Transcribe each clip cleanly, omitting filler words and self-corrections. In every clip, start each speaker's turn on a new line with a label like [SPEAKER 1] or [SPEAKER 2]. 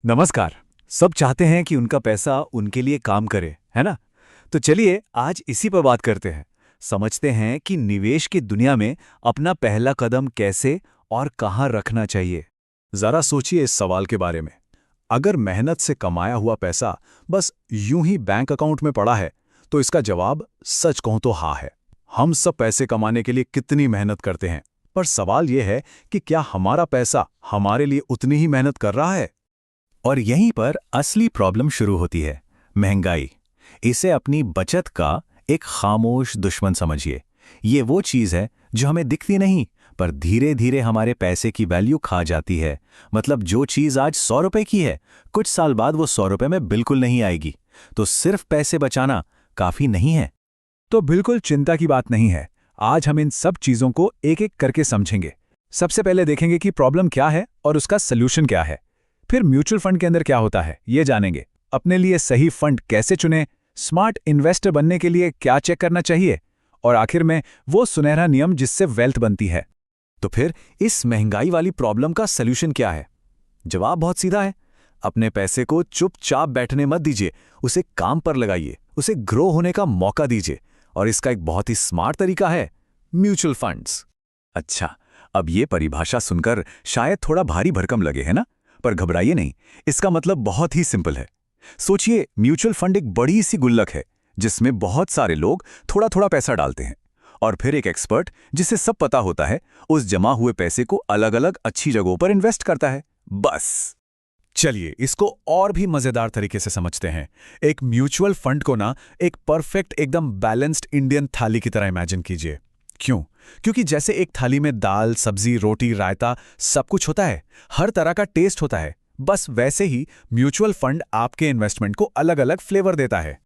[SPEAKER 1] नमस्कार। सब चाहते हैं कि उनका पैसा उनके लिए काम करे, है ना? तो चलिए आज इसी पर बात करते हैं। समझते हैं कि निवेश की दुनिया में अपना पहला कदम कैसे और कहाँ रखना चाहिए।
[SPEAKER 2] जरा सोचिए इस सवाल के बारे में। अगर मेहनत से कमाया हुआ पैसा बस यूं ही बैंक अकाउंट में पड़ा है, तो इसका जवाब सच कहूं तो हाँ है। हम सब पैसे कमाने के लिए कितनी मेहनत करते हैं, पर सवाल यह है कि क्या हमारा पैसा हमारे लिए उतनी ही मेहनत कर रहा है?
[SPEAKER 3] और यहीं पर असली प्रॉब्लम शुरू होती है, महंगाई। इसे अपनी बचत का एक खामोश दुश्मन समझिए। ये वो चीज़ है जो हमें दिखती नहीं, पर धीरे धीरे हमारे पैसे की वैल्यू खा जाती है। मतलब जो चीज़ आज 100 रुपए की है, कुछ साल बाद वो 100 रुपए में बिल्कुल नहीं आएगी। तो सिर्फ पैसे बचाना काफ़ी नहीं है।
[SPEAKER 2] तो बिल्कुल चिंता की बात नहीं है। आज हम इन सब चीज़ों को एक एक करके समझेंगे। सबसे पहले देखेंगे कि प्रॉब्लम क्या है और उसका सल्यूशन क्या है। फिर म्यूचुअल फंड के अंदर क्या होता है, ये जानेंगे। अपने लिए सही फंड कैसे चुनें, स्मार्ट इन्वेस्टर बनने के लिए क्या चेक करना चाहिए, और आखिर में वो सुनहरा नियम जिससे वेल्थ बनती है।
[SPEAKER 1] तो फिर इस महंगाई वाली प्रॉब्लम का सल्यूशन क्या है? जवाब बहुत सीधा है। अपने पैसे को चुपचाप बैठने मत दीजिए, उसे काम पर लगाइए, उसे ग्रो होने का मौका दीजिए। और इसका एक बहुत ही स्मार्ट तरीका है, म्यूचुअल फंड्स। अच्छा, अब ये परिभाषा सुनकर शायद थोड़ा भारी भरकम लगे, है ना? पर घबराइए नहीं, इसका मतलब बहुत ही सिंपल है। सोचिए, म्यूचुअल फंड एक बड़ी सी गुल्लक है जिसमें बहुत सारे लोग थोड़ा थोड़ा पैसा डालते हैं, और फिर एक एक्सपर्ट जिसे सब पता होता है उस जमा हुए पैसे को अलग अलग अच्छी जगहों पर इन्वेस्ट करता है। बस।
[SPEAKER 2] चलिए इसको और भी मजेदार तरीके से समझते हैं। एक म्यूचुअल फंड को ना एक परफेक्ट, एकदम बैलेंस्ड इंडियन थाली की तरह इमेजिन कीजिए। क्यों? क्योंकि जैसे एक थाली में दाल, सब्जी, रोटी, रायता सब कुछ होता है, हर तरह का टेस्ट होता है, बस वैसे ही म्यूचुअल फंड आपके इन्वेस्टमेंट को अलग अलग फ्लेवर देता है।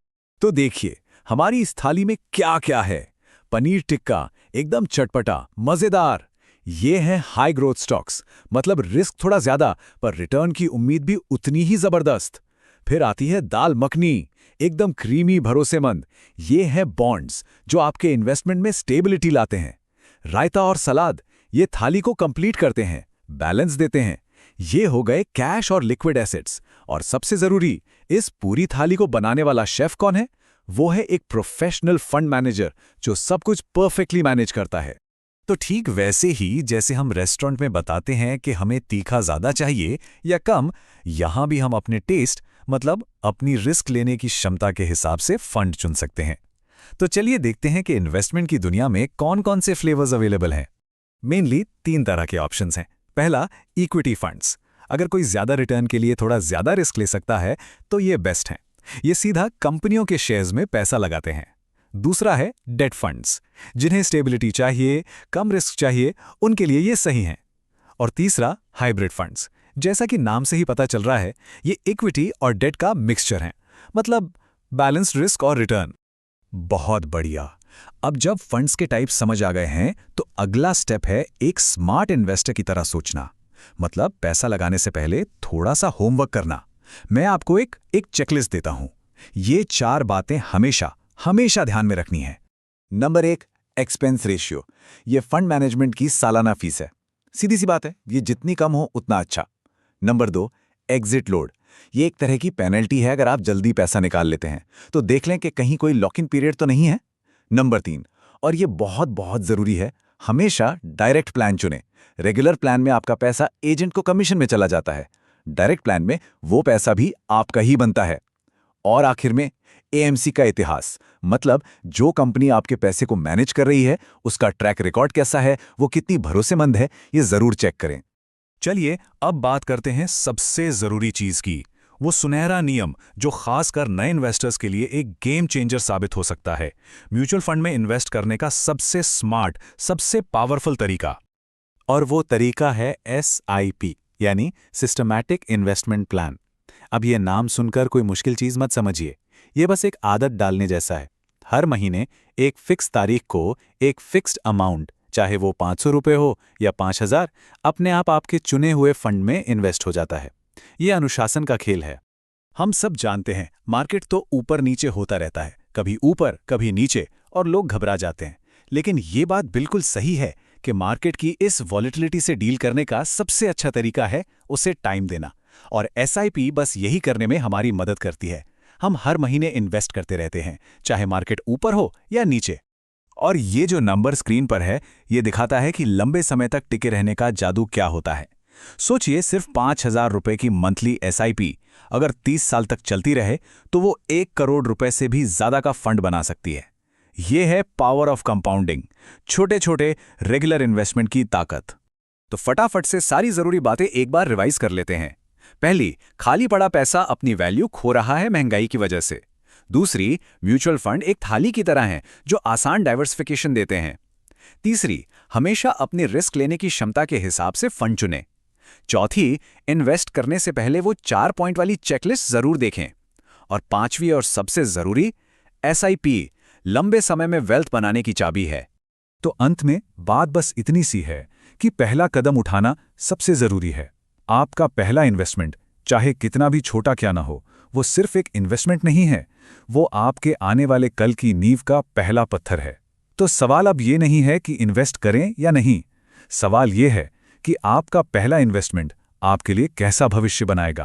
[SPEAKER 2] तो देखिए हमारी इस थाली में क्या क्या है। पनीर टिक्का, एकदम चटपटा, मजेदार। ये हैं हाई ग्रोथ स्टॉक्स, मतलब रिस्क थोड़ा ज्यादा पर रिटर्न की उम्मीद भी उतनी ही जबरदस्त। फिर आती है दाल मखनी, एकदम क्रीमी, भरोसेमंद। ये है बॉन्ड्स जो आपके इन्वेस्टमेंट में स्टेबिलिटी लाते हैं। रायता और सलाद, ये थाली को कंप्लीट करते हैं, बैलेंस देते हैं। ये हो गए कैश और लिक्विड एसेट्स। और सबसे जरूरी, इस पूरी थाली को बनाने वाला शेफ कौन है? वो है एक प्रोफेशनल फंड मैनेजर जो सब कुछ परफेक्टली मैनेज करता है।
[SPEAKER 1] तो ठीक वैसे ही जैसे हम रेस्टोरेंट में बताते हैं कि हमें तीखा ज़्यादा चाहिए या कम, यहाँ भी हम अपने टेस्ट, मतलब अपनी रिस्क लेने की क्षमता के हिसाब से फंड चुन सकते हैं। तो चलिए देखते हैं कि इन्वेस्टमेंट की दुनिया में कौन कौन से फ्लेवर्स अवेलेबल हैं। मेनली 3 तरह के ऑप्शंस हैं। पहला, इक्विटी फंड्स। अगर कोई ज़्यादा रिटर्न के लिए थोड़ा ज़्यादा रिस्क ले सकता है तो ये बेस्ट हैं। ये सीधा कंपनियों के शेयर्स में पैसा लगाते हैं। दूसरा है डेट फंड्स, जिन्हें स्टेबिलिटी चाहिए, कम रिस्क चाहिए, उनके लिए ये सही हैं। और तीसरा, हाइब्रिड फंड्स। जैसा कि नाम से ही पता चल रहा है, ये इक्विटी और डेट का मिक्सचर हैं, मतलब बैलेंस्ड रिस्क और रिटर्न। बहुत बढ़िया। अब जब फंड्स के टाइप समझ आ गए हैं, तो अगला स्टेप है एक स्मार्ट इन्वेस्टर की तरह सोचना। मतलब पैसा लगाने से पहले थोड़ा सा होमवर्क करना। मैं आपको एक चेकलिस्ट देता हूं। ये 4 बातें हमेशा हमेशा ध्यान में रखनी है। Number 1, expense ratio. ये फंड मैनेजमेंट की सालाना फीस है। सीधी सी बात है, ये जितनी कम हो उतना अच्छा। Number 2, exit load. ये एक तरह की पेनल्टी है अगर आप जल्दी पैसा निकाल लेते हैं, तो देख लें कि कहीं कोई लॉक इन पीरियड तो नहीं है। नंबर 3, और ये बहुत बहुत जरूरी है, हमेशा डायरेक्ट प्लान चुनें। रेगुलर प्लान में आपका पैसा एजेंट को कमीशन में चला जाता है, डायरेक्ट प्लान में वो पैसा भी आपका ही बनता है। और आखिर में एएमसी का इतिहास, मतलब जो कंपनी आपके पैसे को मैनेज कर रही है उसका ट्रैक रिकॉर्ड कैसा है, वो कितनी भरोसेमंद है, ये जरूर चेक करें।
[SPEAKER 2] चलिए अब बात करते हैं सबसे जरूरी चीज की, वो सुनहरा नियम जो खासकर नए इन्वेस्टर्स के लिए एक गेम चेंजर साबित हो सकता है। म्यूचुअल फंड में इन्वेस्ट करने का सबसे स्मार्ट, सबसे पावरफुल तरीका।
[SPEAKER 3] और वो तरीका है SIP, यानी सिस्टमैटिक इन्वेस्टमेंट प्लान। अब ये नाम सुनकर कोई मुश्किल चीज मत समझिए, ये बस एक आदत डालने जैसा है। हर महीने एक फिक्स तारीख को एक फिक्स्ड अमाउंट, चाहे वो 500 रुपये हो या 5000, अपने आप आपके चुने हुए फंड में इन्वेस्ट हो जाता है। ये अनुशासन का खेल है।
[SPEAKER 2] हम सब जानते हैं मार्केट तो ऊपर नीचे होता रहता है, कभी ऊपर कभी नीचे, और लोग घबरा जाते हैं। लेकिन ये बात बिल्कुल सही है कि मार्केट की इस वॉलेटिलिटी से डील करने का सबसे अच्छा तरीका है उसे टाइम देना। और SIP बस यही करने में हमारी मदद करती है। हम हर महीने इन्वेस्ट करते रहते हैं, चाहे मार्केट ऊपर हो या नीचे। और ये जो नंबर स्क्रीन पर है, ये दिखाता है कि लंबे समय तक टिके रहने का जादू क्या होता है। सोचिए, सिर्फ 5,000 रुपए की मंथली SIP अगर 30 साल तक चलती रहे तो वो 1 करोड़ रुपए से भी ज्यादा का फंड बना सकती है। ये है पावर ऑफ कंपाउंडिंग, छोटे छोटे रेगुलर इन्वेस्टमेंट की ताकत। तो फटाफट से सारी जरूरी बातें एक बार रिवाइज कर लेते हैं। पहली, खाली पड़ा पैसा अपनी वैल्यू खो रहा है महंगाई की वजह से। दूसरी, म्यूचुअल फंड एक थाली की तरह हैं जो आसान डाइवर्सिफिकेशन देते हैं। तीसरी, हमेशा अपनी रिस्क लेने की क्षमता के हिसाब से फंड चुनें। चौथी, इन्वेस्ट करने से पहले वो 4 पॉइंट वाली चेकलिस्ट जरूर देखें। और पांचवी और सबसे जरूरी, SIP लंबे समय में वेल्थ बनाने की चाबी है।
[SPEAKER 1] तो अंत में बात बस इतनी सी है कि पहला कदम उठाना सबसे जरूरी है। आपका पहला इन्वेस्टमेंट, चाहे कितना भी छोटा क्या ना हो, वो सिर्फ एक इन्वेस्टमेंट नहीं है, वो आपके आने वाले कल की नींव का पहला पत्थर है। तो सवाल अब ये नहीं है कि इन्वेस्ट करें या नहीं, सवाल ये है कि आपका पहला इन्वेस्टमेंट आपके लिए कैसा भविष्य बनाएगा।